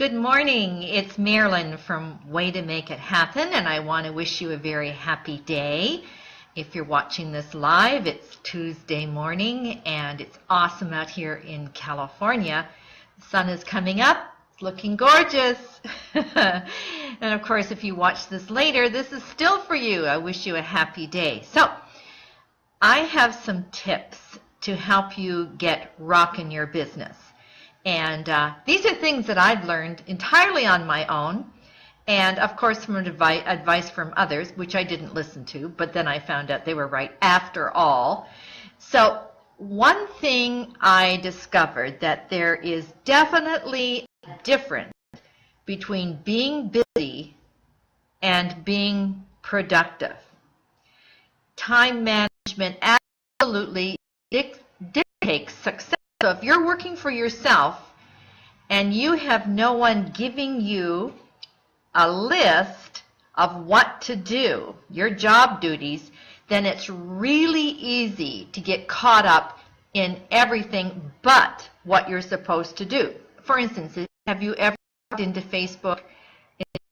Good morning. It's Marilyn from Way to Make It Happen, and I want to wish you a very happy day. If you're watching this live, it's Tuesday morning, and it's awesome out here in California. The sun is coming up. It's looking gorgeous. And of course, if you watch this later, this is still for you. I wish you a happy day. So, I have some tips to help you get rockin' your business. And these are things that I've learned entirely on my own, and of course from advice from others, which I didn't listen to, but then I found out they were right after all. So one thing I discovered, that there is definitely a difference between being busy and being productive. Time management absolutely dictates success. So if you're working for yourself and you have no one giving you a list of what to do, your job duties, then it's really easy to get caught up in everything but what you're supposed to do. For instance, have you ever logged into Facebook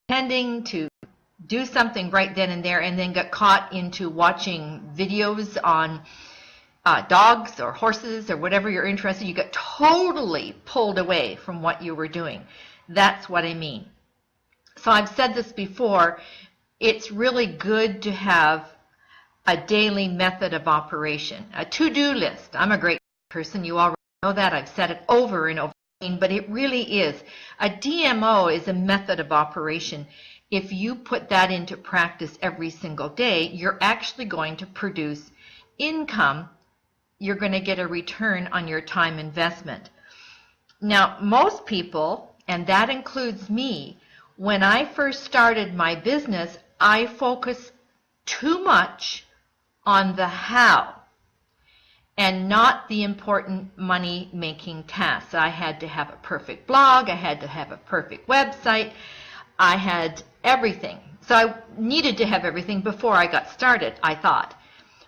intending to do something right then and there and then got caught into watching videos on dogs or horses or whatever you're interested in? You got totally pulled away from what you were doing. That's what I mean. So I've said this before, it's really good to have a daily method of operation, a to-do list. I'm a great person, you already know that. I've said it over and over again, but it really is. A DMO is a method of operation. If you put that into practice every single day, you're actually going to produce income. You're going to get a return on your time investment. Now, most people, and that includes me, when I first started my business, I focused too much on the how and not the important money-making tasks. I had to have a perfect blog. I had to have a perfect website. I had everything. So I needed to have everything before I got started, I thought.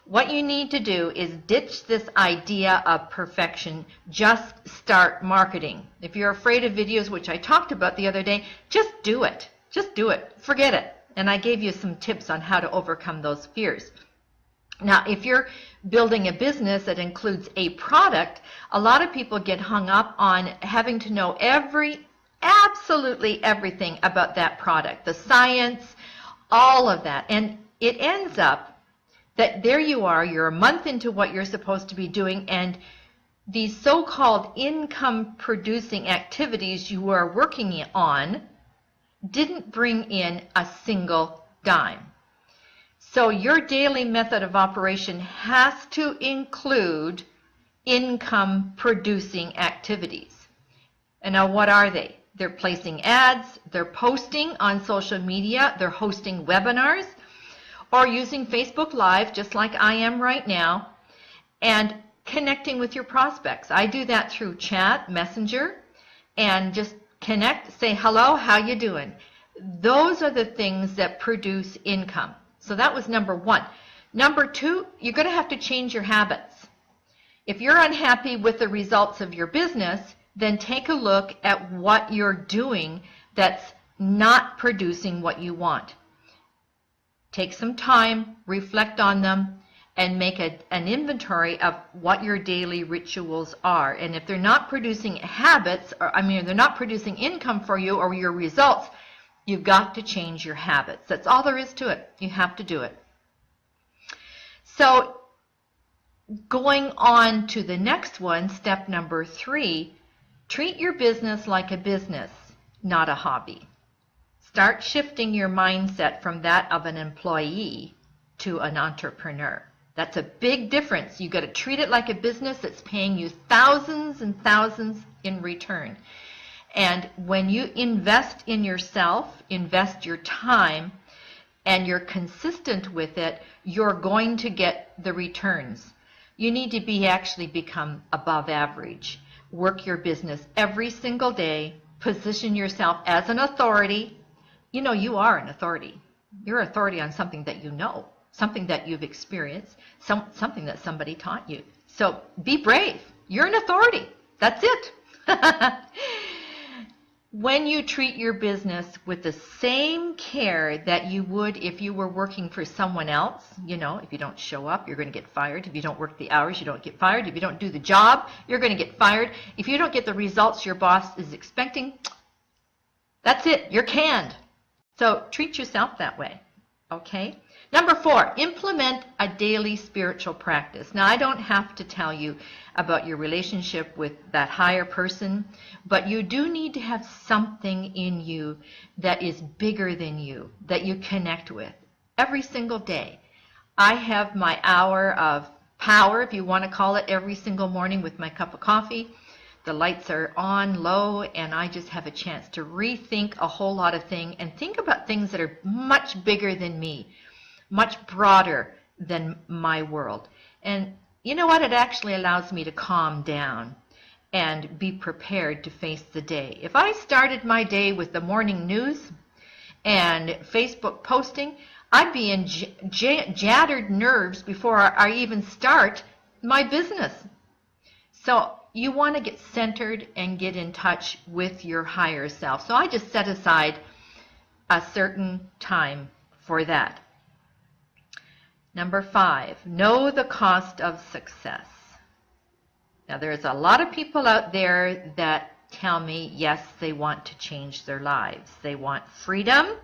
What you need to do is ditch this idea of perfection. Just start marketing. If you're afraid of videos, which I talked about the other day, just do it. Just do it. Forget it. And I gave you some tips on how to overcome those fears. Now, if you're building a business that includes a product, a lot of people get hung up on having to know absolutely everything about that product, the science, all of that. And it ends up that there you are, you're a month into what you're supposed to be doing, and these so-called income-producing activities you are working on didn't bring in a single dime. So your daily method of operation has to include income-producing activities. And now what are they? They're placing ads, they're posting on social media, they're hosting webinars, or using Facebook Live, just like I am right now, and connecting with your prospects. I do that through chat, messenger, and just connect, say hello, how you doing? Those are the things that produce income. So that was number one. Number two, you're going to have to change your habits. If you're unhappy with the results of your business, then take a look at what you're doing that's not producing what you want. Take some time, reflect on them, and make an inventory of what your daily rituals are. And if they're not producing habits, they're not producing income for you or your results, you've got to change your habits. That's all there is to it. You have to do it. So going on to the next one, step number 3, treat your business like a business, not a hobby. Start shifting your mindset from that of an employee to an entrepreneur. That's a big difference. You've got to treat it like a business that's paying you thousands and thousands in return. And when you invest in yourself, invest your time, and you're consistent with it, you're going to get the returns. You need to actually become above average. Work your business every single day. Position yourself as an authority. You know you are an authority. You're authority on something that you know, something that you've experienced, something that somebody taught you. So be brave. You're an authority. That's it. When you treat your business with the same care that you would if you were working for someone else, if you don't show up, you're going to get fired. If you don't work the hours, you don't get fired. If you don't do the job, you're going to get fired. If you don't get the results your boss is expecting, that's it. You're canned. So treat yourself that way. Okay? Number 4, implement a daily spiritual practice. Now, I don't have to tell you about your relationship with that higher person, but you do need to have something in you that is bigger than you, that you connect with every single day. I have my hour of power, if you want to call it, every single morning with my cup of coffee. The lights are on low, and I just have a chance to rethink a whole lot of things and think about things that are much bigger than me, much broader than my world. And you know what? It actually allows me to calm down and be prepared to face the day. If I started my day with the morning news and Facebook posting, I'd be in jattered nerves before I even start my business. So you want to get centered and get in touch with your higher self. So I just set aside a certain time for that. Number 5, know the cost of success. Now, there's a lot of people out there that tell me, yes, they want to change their lives. They want freedom,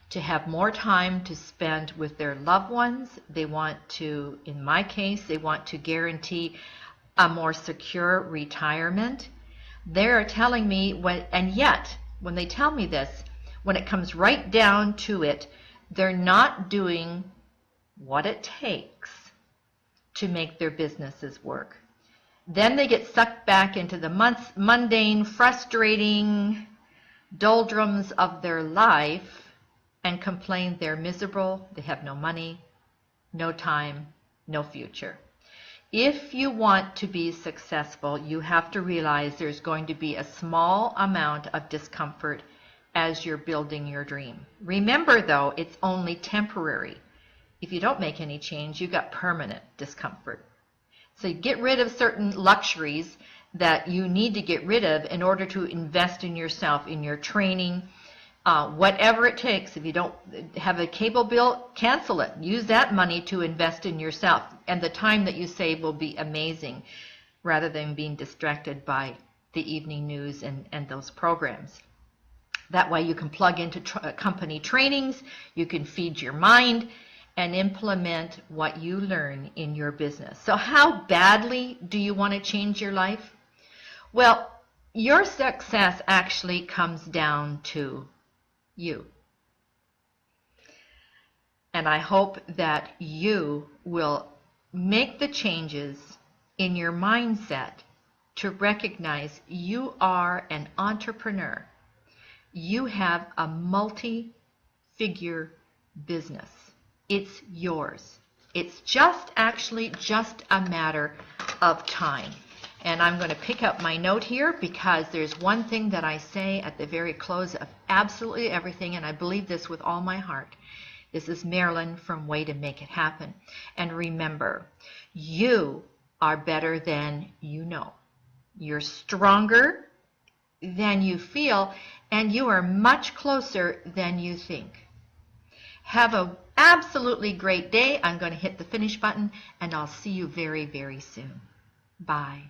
to have more time to spend with their loved ones. They want to, in my case, they want to guarantee a more secure retirement. They're telling me, and yet, when they tell me this, when it comes right down to it, they're not doing what it takes to make their businesses work. Then they get sucked back into the mundane, frustrating doldrums of their life and complain they're miserable, they have no money, no time, no future. If you want to be successful, you have to realize there's going to be a small amount of discomfort as you're building your dream. Remember, though, it's only temporary. If you don't make any change, you've got permanent discomfort. So you get rid of certain luxuries that you need to get rid of in order to invest in yourself, in your training, whatever it takes. If you don't have a cable bill, cancel it. Use that money to invest in yourself. And the time that you save will be amazing, rather than being distracted by the evening news and those programs. That way you can plug into company trainings, you can feed your mind, and implement what you learn in your business. So how badly do you want to change your life? Well, your success actually comes down to you. And I hope that you will make the changes in your mindset to recognize you are an entrepreneur. You have a multi-figure business. It's yours. It's just a matter of time. And I'm going to pick up my note here because there's one thing that I say at the very close of absolutely everything, and I believe this with all my heart. This is Marilyn from Way to Make It Happen. And remember, you are better than you know. You're stronger than you feel, and you are much closer than you think. Have an absolutely great day. I'm going to hit the finish button, and I'll see you very, very soon. Bye.